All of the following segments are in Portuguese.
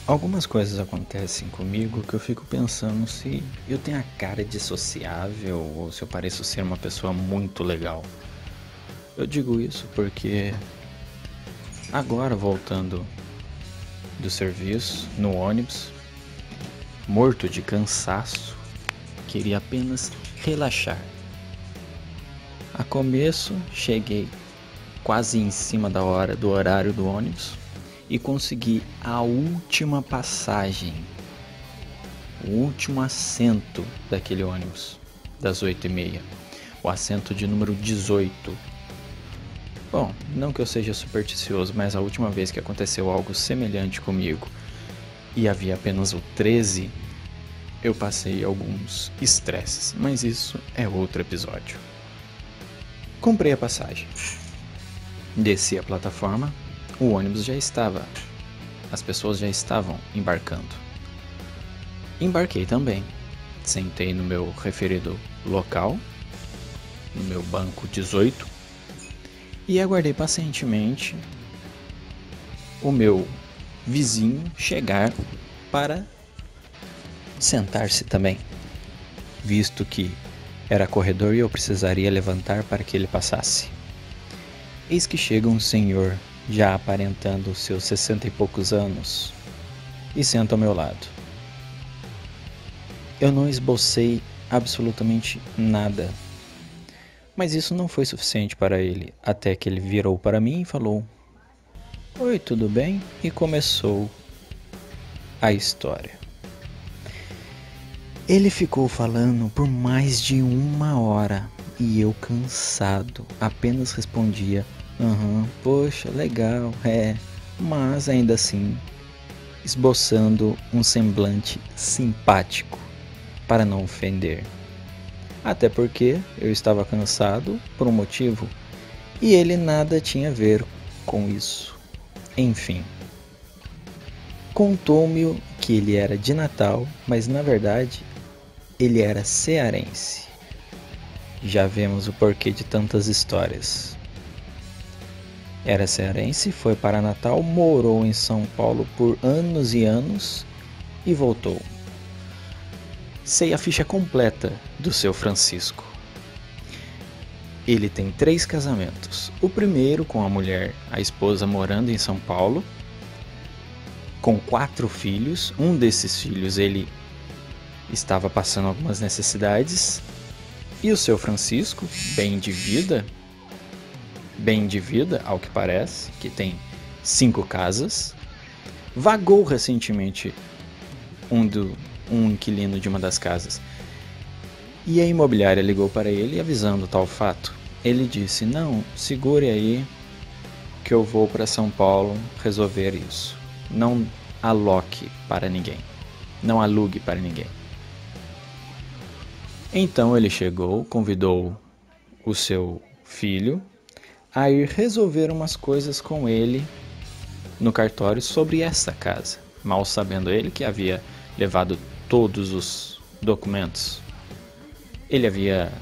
Algumas coisas acontecem comigo que eu fico pensando se eu tenho a cara de sociável ou se eu pareço ser uma pessoa muito legal. Eu digo isso porque agora voltando do serviço, no ônibus, morto de cansaço, queria apenas relaxar. A começo, cheguei quase em cima da hora do horário do ônibus e consegui a última passagem, o último assento daquele ônibus, das 8h30, o assento de número 18. Bom, não que eu seja supersticioso, mas a última vez que aconteceu algo semelhante comigo e havia apenas o 13, eu passei alguns estresses, mas isso é outro episódio. Comprei a passagem, desci a plataforma, o ônibus já estava, as pessoas já estavam embarcando. Embarquei também, sentei no meu referido local, no meu banco 18, e aguardei pacientemente o meu vizinho chegar para sentar-se também, visto que era corredor e eu precisaria levantar para que ele passasse. Eis que chega um senhor, já aparentando seus 60 e poucos anos, e senta ao meu lado. Eu não esbocei absolutamente nada, mas isso não foi suficiente para ele, até que ele virou para mim e falou: "Oi, tudo bem?" E começou a história. Ele ficou falando por mais de 1 hora e eu, cansado, apenas respondia: poxa, legal, mas ainda assim esboçando um semblante simpático para não ofender. Até porque eu estava cansado por um motivo e ele nada tinha a ver com isso. Enfim, contou-me que ele era de Natal, mas na verdade ele era cearense. Já vemos o porquê de tantas histórias. Era cearense, foi para Natal, morou em São Paulo por anos e anos e voltou. Sei a ficha completa do seu Francisco. Ele tem 3 casamentos. O primeiro com a mulher, a esposa, morando em São Paulo, com 4 filhos. Um desses filhos ele estava passando algumas necessidades. E o seu Francisco, bem de vida ao que parece, que tem 5 casas, vagou recentemente um inquilino de uma das casas. E a imobiliária ligou para ele avisando tal fato. Ele disse: "Não, segure aí que eu vou para São Paulo resolver isso. Não aloque para ninguém. Não alugue para ninguém." Então ele chegou, convidou o seu filho a ir resolver umas coisas com ele no cartório sobre essa casa, mal sabendo ele que havia levado todos os documentos. Ele havia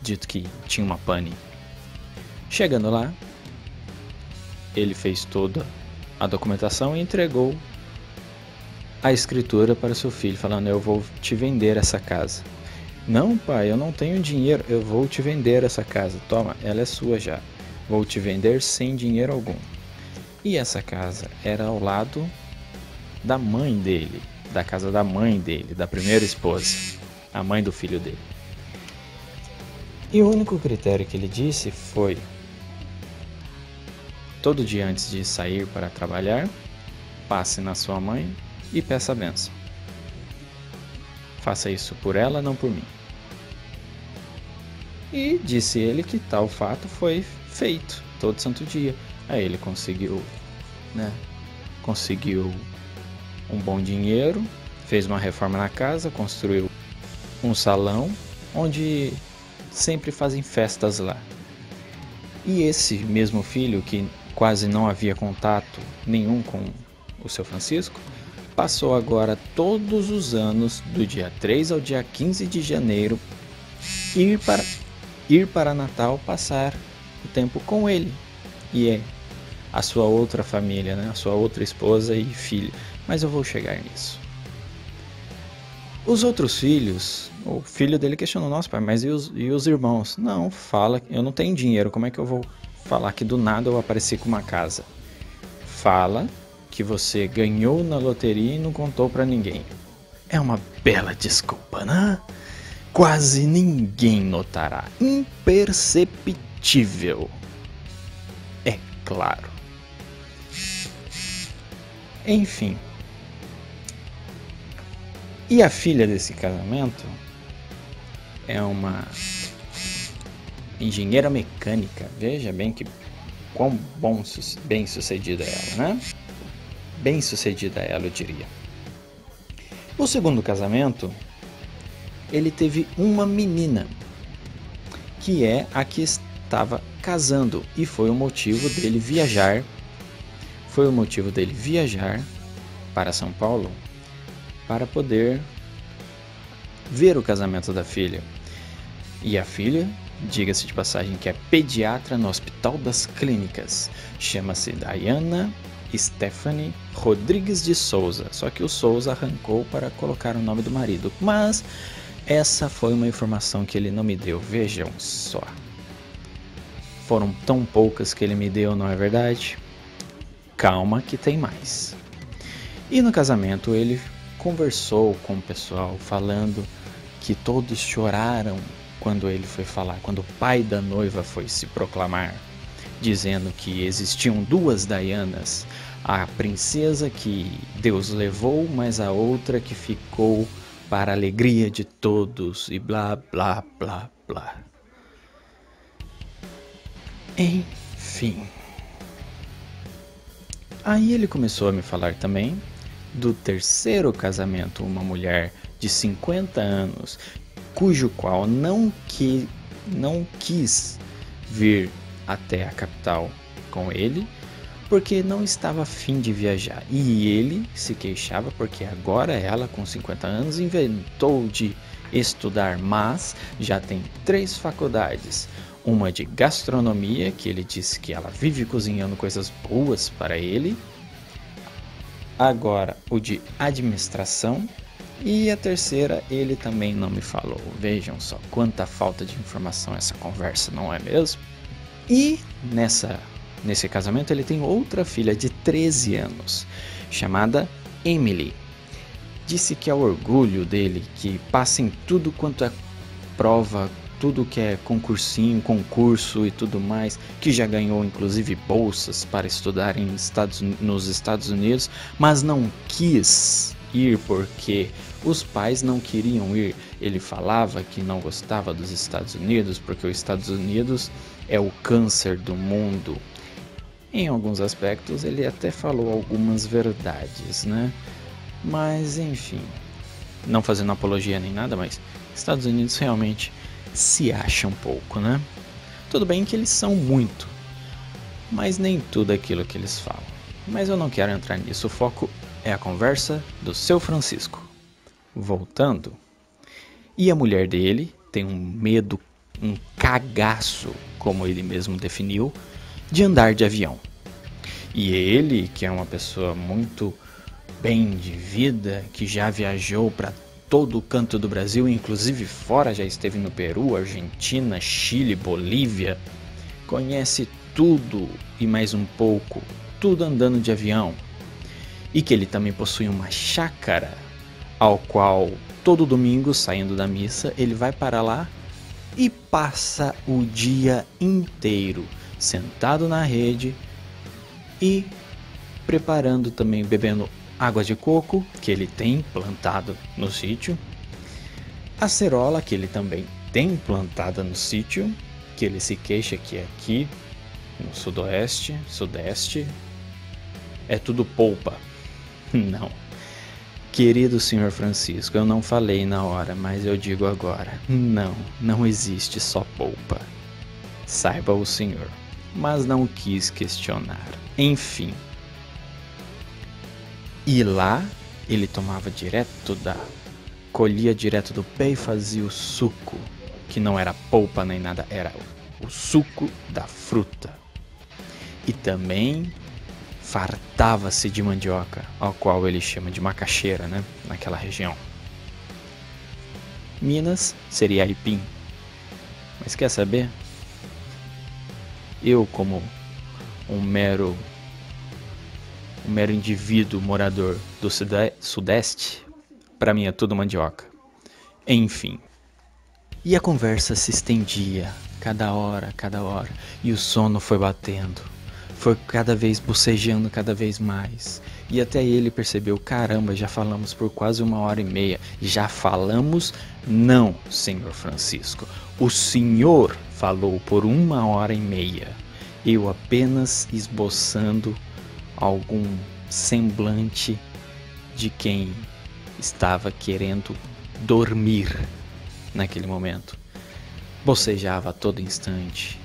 dito que tinha uma pane. Chegando lá, ele fez toda a documentação e entregou a escritura para seu filho, falando: "Eu vou te vender essa casa." "Não, pai, eu não tenho dinheiro." "Eu vou te vender essa casa. Toma, ela é sua já. Vou te vender sem dinheiro algum." E essa casa era ao lado da mãe dele, da casa da mãe dele, da primeira esposa, a mãe do filho dele. E o único critério que ele disse foi: todo dia antes de sair para trabalhar, passe na sua mãe e peça a bênção. Faça isso por ela, não por mim. E disse ele que tal fato foi feito todo santo dia. Aí ele conseguiu um bom dinheiro, fez uma reforma na casa, construiu um salão onde sempre fazem festas lá. E esse mesmo filho, que quase não havia contato nenhum com o seu Francisco, passou agora todos os anos, do dia 3 ao dia 15 de janeiro, ir para Natal passar o tempo com ele. E a sua outra família, né? A sua outra esposa e filho. Mas eu vou chegar nisso. Os outros filhos, o filho dele questionou: nossa pai, mas e os irmãos? Não, fala, eu não tenho dinheiro, como é que eu vou falar que do nada eu apareci com uma casa? Fala que você ganhou na loteria e não contou pra ninguém. É uma bela desculpa, né? Quase ninguém notará. Imperceptível. É claro. Enfim. E a filha desse casamento é uma engenheira mecânica. Veja bem que quão bem sucedida ela, né? Bem sucedida ela, eu diria. O segundo casamento, ele teve uma menina, que é a que estava casando, e foi o motivo dele viajar. Foi o motivo dele viajar para São Paulo para poder ver o casamento da filha. E a filha, diga-se de passagem, que é pediatra no Hospital das Clínicas. Chama-se Diana Stephanie Rodrigues de Souza. Só que o Souza arrancou para colocar o nome do marido. Mas essa foi uma informação que ele não me deu. Vejam só. Foram tão poucas que ele me deu, não é verdade? Calma que tem mais. E no casamento ele conversou com o pessoal, falando que todos choraram quando ele foi falar, quando o pai da noiva foi se proclamar, dizendo que existiam duas Dianas, a princesa que Deus levou, mas a outra que ficou para a alegria de todos, e blá blá blá blá. Enfim. Aí ele começou a me falar também do terceiro casamento, uma mulher de 50 anos, cujo qual não quis vir até a capital com ele, porque não estava a fim de viajar. E ele se queixava porque agora ela, com 50 anos, inventou de estudar, mas já tem 3 faculdades. Uma de gastronomia, que ele disse que ela vive cozinhando coisas boas para ele. Agora o de administração. E a terceira ele também não me falou. Vejam só quanta falta de informação essa conversa, não é mesmo? E nesse casamento ele tem outra filha de 13 anos, chamada Emily. Disse que é o orgulho dele, que passa em tudo quanto é prova, tudo que é concursinho, concurso e tudo mais, que já ganhou inclusive bolsas para estudar nos Estados Unidos, mas não quis ir porque os pais não queriam ir. Ele falava que não gostava dos Estados Unidos porque os Estados Unidos é o câncer do mundo. Em alguns aspectos ele até falou algumas verdades, né? Mas enfim, não fazendo apologia nem nada, mas Estados Unidos realmente se acha um pouco, né? Tudo bem que eles são muito, mas nem tudo aquilo que eles falam. Mas eu não quero entrar nisso, o foco é a conversa do seu Francisco. Voltando, e a mulher dele tem um medo, um cagaço, como ele mesmo definiu, de andar de avião. E ele, que é uma pessoa muito bem de vida, que já viajou para todo o canto do Brasil, inclusive fora, já esteve no Peru, Argentina, Chile, Bolívia, conhece tudo e mais um pouco, tudo andando de avião. E que ele também possui uma chácara, ao qual todo domingo, saindo da missa, ele vai para lá e passa o dia inteiro sentado na rede e preparando também, bebendo água de coco, que ele tem plantado no sítio, acerola, que ele também tem plantada no sítio, que ele se queixa que aqui no sudeste é tudo polpa. Não. Querido senhor Francisco, eu não falei na hora, mas eu digo agora. Não existe só polpa. Saiba o senhor. Mas não quis questionar. Enfim. E lá ele tomava colhia direto do pé e fazia o suco, que não era polpa nem nada, era o suco da fruta. E também fartava-se de mandioca, ao qual ele chama de macaxeira, né? Naquela região. Minas seria aipim. Mas quer saber? Eu, como um mero indivíduo morador do sudeste, para mim é tudo mandioca. Enfim. E a conversa se estendia, cada hora, e o sono foi batendo. Foi cada vez bocejando cada vez mais. E até ele percebeu, caramba, já falamos por quase 1h30. Já falamos? Não, senhor Francisco. O senhor falou por 1h30. Eu apenas esboçando algum semblante de quem estava querendo dormir naquele momento. Bocejava a todo instante.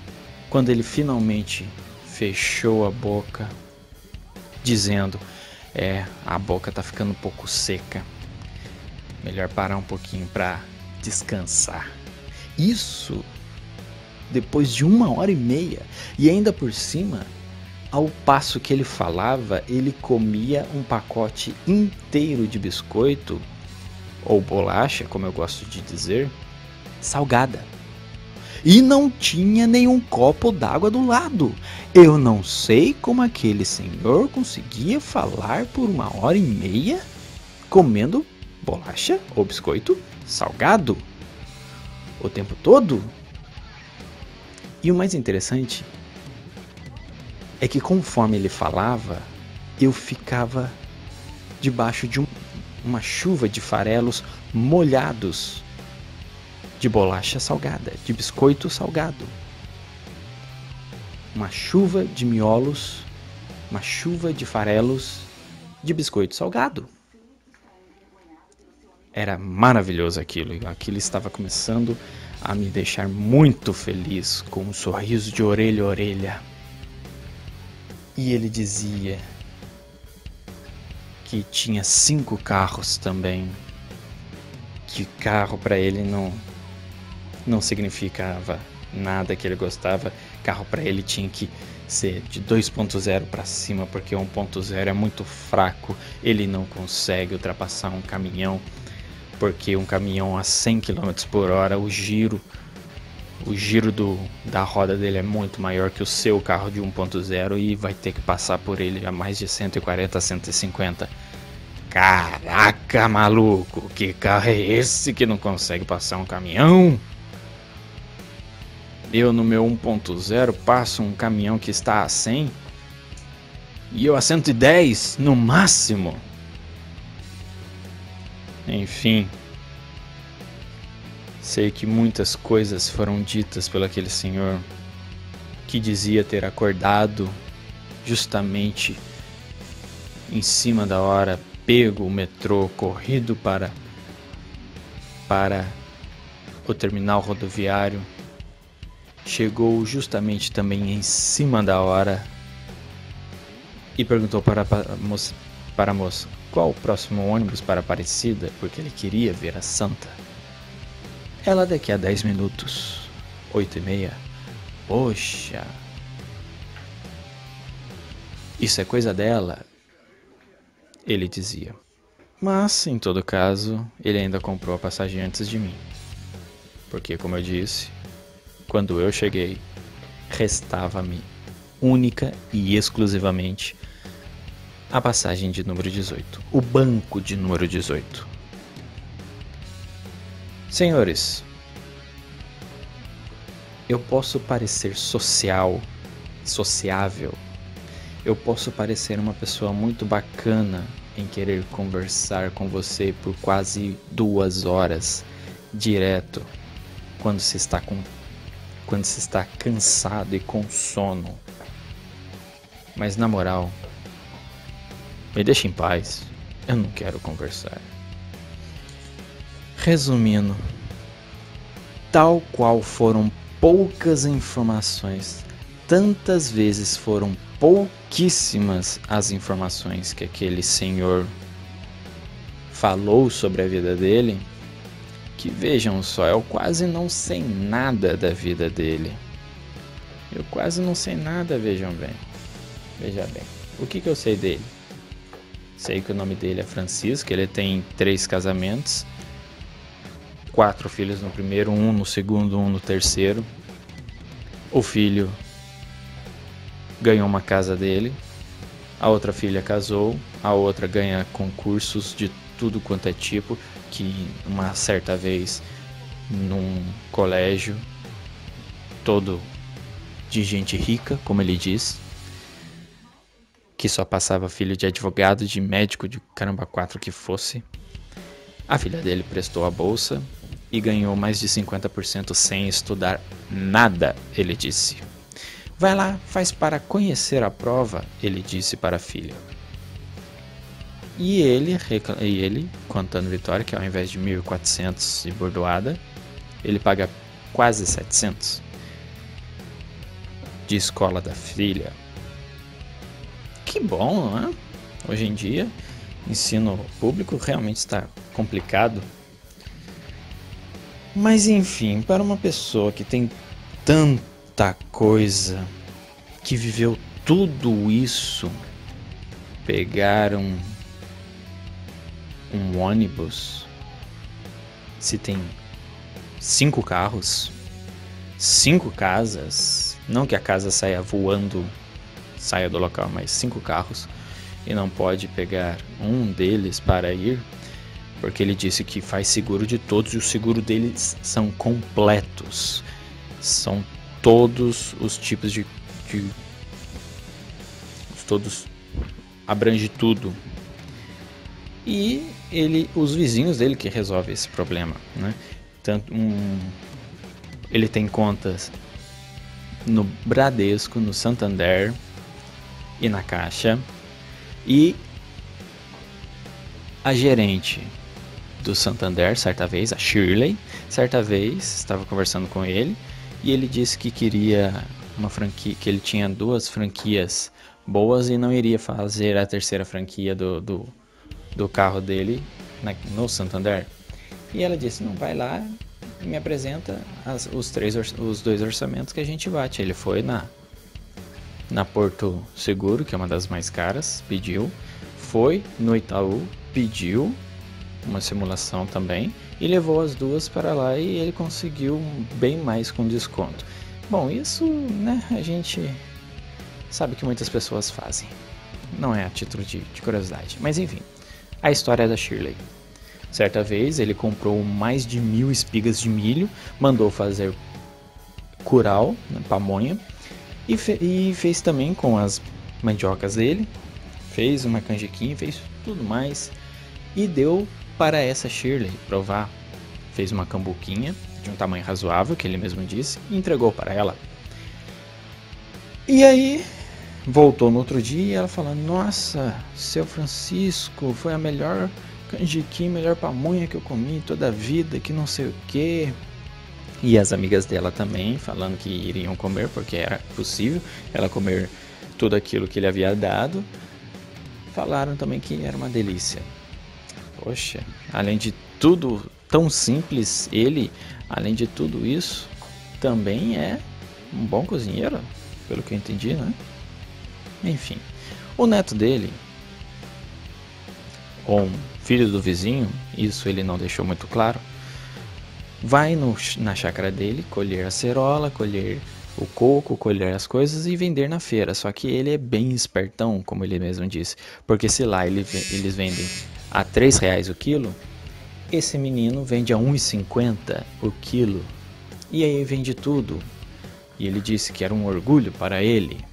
Quando ele finalmente fechou a boca, dizendo: a boca tá ficando um pouco seca. Melhor parar um pouquinho para descansar. Isso depois de 1h30. E ainda por cima, ao passo que ele falava, ele comia um pacote inteiro de biscoito, ou bolacha, como eu gosto de dizer, salgada. E não tinha nenhum copo d'água do lado. Eu não sei como aquele senhor conseguia falar por 1h30 comendo bolacha ou biscoito salgado o tempo todo. E o mais interessante é que conforme ele falava, eu ficava debaixo de uma chuva de farelos molhados de bolacha salgada, de biscoito salgado. Uma chuva de miolos, uma chuva de farelos de biscoito salgado. Era maravilhoso aquilo, e aquilo estava começando a me deixar muito feliz, com um sorriso de orelha a orelha. E ele dizia que tinha 5 carros também, que carro para ele não significava nada que ele gostava. Carro para ele tinha que ser de 2.0 para cima, porque 1.0 é muito fraco, ele não consegue ultrapassar um caminhão, porque um caminhão a 100 km por hora, o giro da roda dele é muito maior que o seu carro de 1.0 e vai ter que passar por ele a mais de 140 a 150. Caraca, maluco, que carro é esse que não consegue passar um caminhão? Eu no meu 1.0 passo um caminhão que está a 100 e eu a 110 no máximo. Enfim, sei que muitas coisas foram ditas por aquele senhor que dizia ter acordado justamente em cima da hora, pego o metrô, corrido para o terminal rodoviário. Chegou justamente também em cima da hora e perguntou para a moça qual o próximo ônibus para Aparecida, porque ele queria ver a santa. Ela daqui a 10 minutos, 8h30. Poxa, isso é coisa dela, ele dizia. Mas, em todo caso, ele ainda comprou a passagem antes de mim. Porque, como eu disse, quando eu cheguei, restava-me única e exclusivamente a passagem de número 18, o banco de número 18. Senhores, eu posso parecer sociável, eu posso parecer uma pessoa muito bacana em querer conversar com você por quase 2 horas direto, quando se está cansado e com sono. Mas na moral, me deixa em paz, eu não quero conversar. Resumindo, tal qual foram poucas informações, tantas vezes foram pouquíssimas as informações que aquele senhor falou sobre a vida dele, que vejam só, eu quase não sei nada da vida dele. Eu quase não sei nada, veja bem. O que eu sei dele? Sei que o nome dele é Francisco, ele tem 3 casamentos, 4 filhos no primeiro, 1 no segundo, 1 no terceiro. O filho ganhou uma casa dele, a outra filha casou, a outra ganha concursos de tudo quanto é tipo, que uma certa vez num colégio todo de gente rica, como ele diz, que só passava filho de advogado, de médico, de caramba 4 que fosse. A filha dele prestou a bolsa e ganhou mais de 50% sem estudar nada, ele disse. Vai lá, faz para conhecer a prova, ele disse para a filha. E ele contando Vitória, que ao invés de 1.400 e bordoada, ele paga quase 700 de escola da filha. Que bom, não é? Hoje em dia, ensino público realmente está complicado. Mas enfim, para uma pessoa que tem tanta coisa, que viveu tudo isso, pegar um ônibus, se tem 5 carros, 5 casas, não que a casa saia voando, saia do local, mas 5 carros, e não pode pegar um deles para ir, porque ele disse que faz seguro de todos e o seguro deles são completos, são todos os tipos de todos, abrange tudo. E os vizinhos dele que resolvem esse problema, né? Ele tem contas no Bradesco, no Santander e na Caixa. E a gerente do Santander, certa vez, a Shirley, certa vez estava conversando com ele e ele disse que queria uma franquia, que ele tinha 2 franquias boas e não iria fazer a 3ª franquia do carro dele no Santander. E ela disse, não, vai lá e me apresenta os 2 orçamentos que a gente bate. Ele foi na Porto Seguro, que é uma das mais caras, pediu. Foi no Itaú, pediu uma simulação também e levou as 2 para lá e ele conseguiu bem mais com desconto. Bom, isso, né, a gente sabe que muitas pessoas fazem. Não é a título de curiosidade, mas enfim. A história da Shirley. Certa vez ele comprou mais de 1.000 espigas de milho, mandou fazer curau, pamonha, e fez também com as mandiocas dele, fez uma canjiquinha, fez tudo mais, e deu para essa Shirley provar. Fez uma cambuquinha de um tamanho razoável, que ele mesmo disse, e entregou para ela. E aí voltou no outro dia e ela falando, nossa, seu Francisco, foi a melhor canjiquinha, melhor pamonha que eu comi toda a vida, que não sei o que. E as amigas dela também falando que iriam comer, porque era possível ela comer tudo aquilo que ele havia dado. Falaram também que era uma delícia. Poxa, além de tudo tão simples, ele, além de tudo isso, também é um bom cozinheiro, pelo que eu entendi, né? Enfim, o neto dele, ou um filho do vizinho, isso ele não deixou muito claro, vai na chácara dele colher a cerola, colher o coco, colher as coisas e vender na feira. Só que ele é bem espertão, como ele mesmo disse, porque se lá eles vendem a R$3 o quilo, esse menino vende a R$1,50 o quilo, e aí vende tudo. E ele disse que era um orgulho para ele.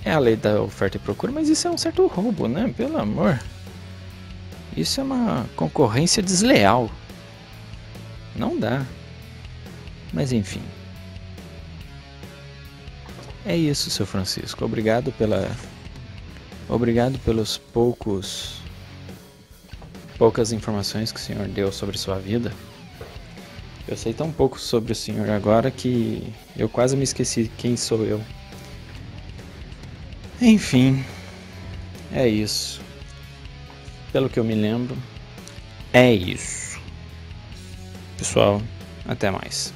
É a lei da oferta e procura, mas isso é um certo roubo, né? Pelo amor. Isso é uma concorrência desleal. Não dá. Mas enfim. É isso, seu Francisco. Obrigado pelos poucas informações que o senhor deu sobre sua vida. Eu sei tão pouco sobre o senhor agora que eu quase me esqueci quem sou eu. Enfim, é isso. Pelo que eu me lembro, é isso. Pessoal, até mais.